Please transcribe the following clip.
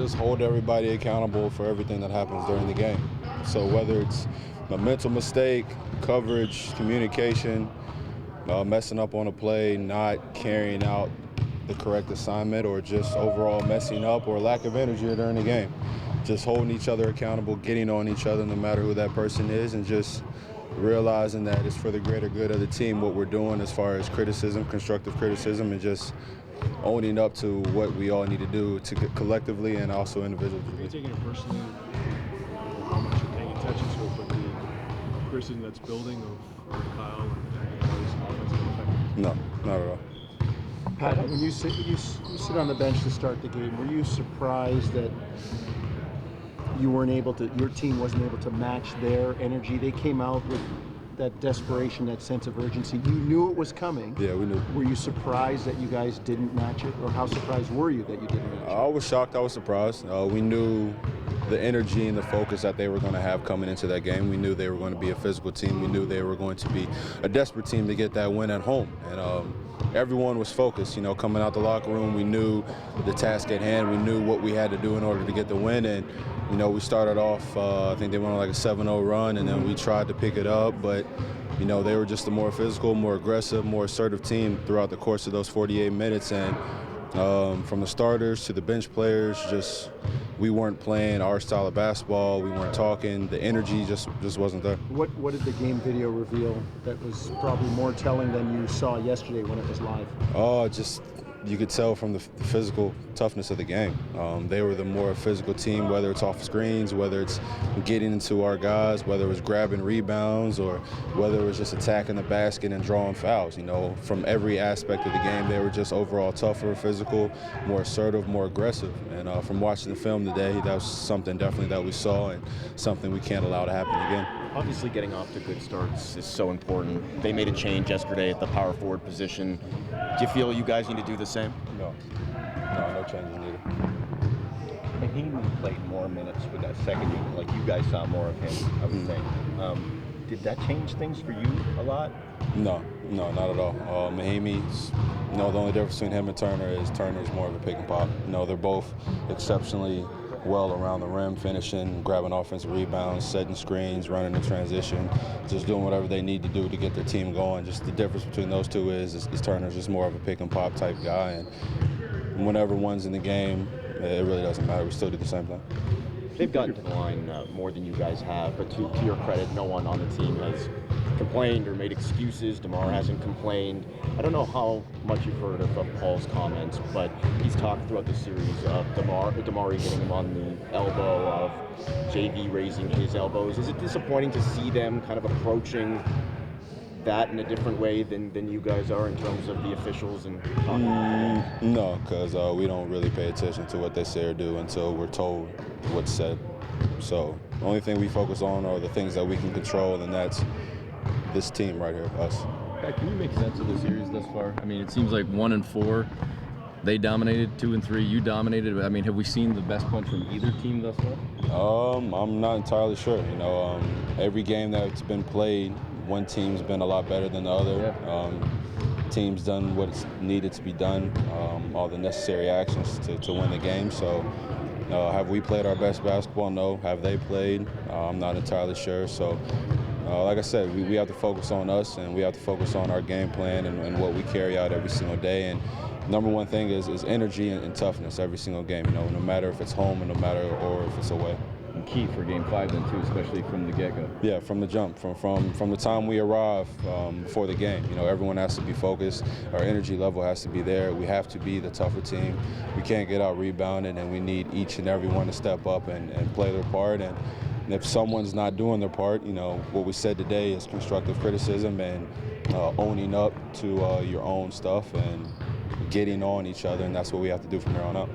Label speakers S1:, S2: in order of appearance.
S1: just hold everybody accountable for everything that happens during the game. So whether it's a mental mistake, coverage, communication, messing up on a play, not carrying out the correct assignment, or just overall messing up or lack of energy during the game. Just holding each other accountable, getting on each other no matter who that person is, and just realizing that it's for the greater good of the team what we're doing as far as criticism, constructive criticism, and just owning up to what we all need to do to collectively and also individually.
S2: Are you taking it personally, how much you're paying attention to it, but the criticism that's building of Kyle and all his offensive effect?
S1: No, not at all.
S3: Pat, when you sit on the bench to start the game, were you surprised that your team wasn't able to match their energy? They came out with that desperation, that sense of urgency. You knew it was coming.
S1: Yeah, we knew.
S3: Were you surprised that you guys didn't match it, or how surprised were you that you didn't match it?
S1: I was shocked. I was surprised. We knew the energy and the focus that they were going to have coming into that game. We knew they were going to be a physical team. We knew they were going to be a desperate team to get that win at home. And everyone was focused. Coming out the locker room, we knew the task at hand. We knew what we had to do in order to get the win. And we started off, I think they went on like a 7-0 run, and then we tried to pick it up. But, they were just a more physical, more aggressive, more assertive team throughout the course of those 48 minutes. And from the starters to the bench players, we weren't playing our style of basketball. We weren't talking. The energy just wasn't there.
S3: What did the game video reveal that was probably more telling than you saw yesterday when it was live?
S1: You could tell from the physical toughness of the game. They were the more physical team, whether it's off screens, whether it's getting into our guys, whether it was grabbing rebounds, or whether it was just attacking the basket and drawing fouls. From every aspect of the game, they were just overall tougher, physical, more assertive, more aggressive. And from watching the film today, that was something definitely that we saw and something we can't allow to happen again.
S4: Obviously, getting off to good starts is so important. They made a change yesterday at the power forward position. Do you feel you guys need to do the same?
S1: No changes needed.
S5: Mahimi played more minutes with that second unit, like you guys saw more of him, I would think. Did that change things for you a lot?
S1: No, not at all. Mahimi's, the only difference between him and Turner is Turner's more of a pick and pop. They're both exceptionally well around the rim, finishing, grabbing offensive rebounds, setting screens, running in transition, just doing whatever they need to do to get their team going. Just the difference between those two is Turner's just more of a pick and pop type guy, and whenever one's in the game, it really doesn't matter. We still do the same thing.
S4: They've gotten to the line more than you guys have, but to your credit, no one on the team has complained or made excuses. DeMar hasn't complained. I don't know how much you've heard of Paul's comments, but he's talked throughout the series of DeMar getting him on the elbow, of JV raising his elbows. Is it disappointing to see them kind of approaching that in a different way than you guys are in terms of the officials and talking?
S1: No, because we don't really pay attention to what they say or do until we're told what's said. So the only thing we focus on are the things that we can control, and that's this team right here, us.
S6: Pat, can you make sense of the series thus far? I mean, it seems like 1 and 4, they dominated. 2 and 3, you dominated. I mean, have we seen the best punch from either team thus far?
S1: I'm not entirely sure. Every game that's been played, one team's been a lot better than the other.
S6: Yeah.
S1: Team's done what's needed to be done, all the necessary actions to win the game. So have we played our best basketball? No. Have they played? I'm not entirely sure. So like I said, we have to focus on us, and we have to focus on our game plan and what we carry out every single day. And number one thing is energy and toughness every single game, no matter if it's home and no matter or if it's away.
S6: And key for Game 5 then too, especially from the get-go.
S1: Yeah, from the jump, from the time we arrive before the game. Everyone has to be focused. Our energy level has to be there. We have to be the tougher team. We can't get out rebounded, and we need each and every one to step up and play their part. And if someone's not doing their part, what we said today is constructive criticism and owning up to your own stuff and getting on each other, and that's what we have to do from here on out.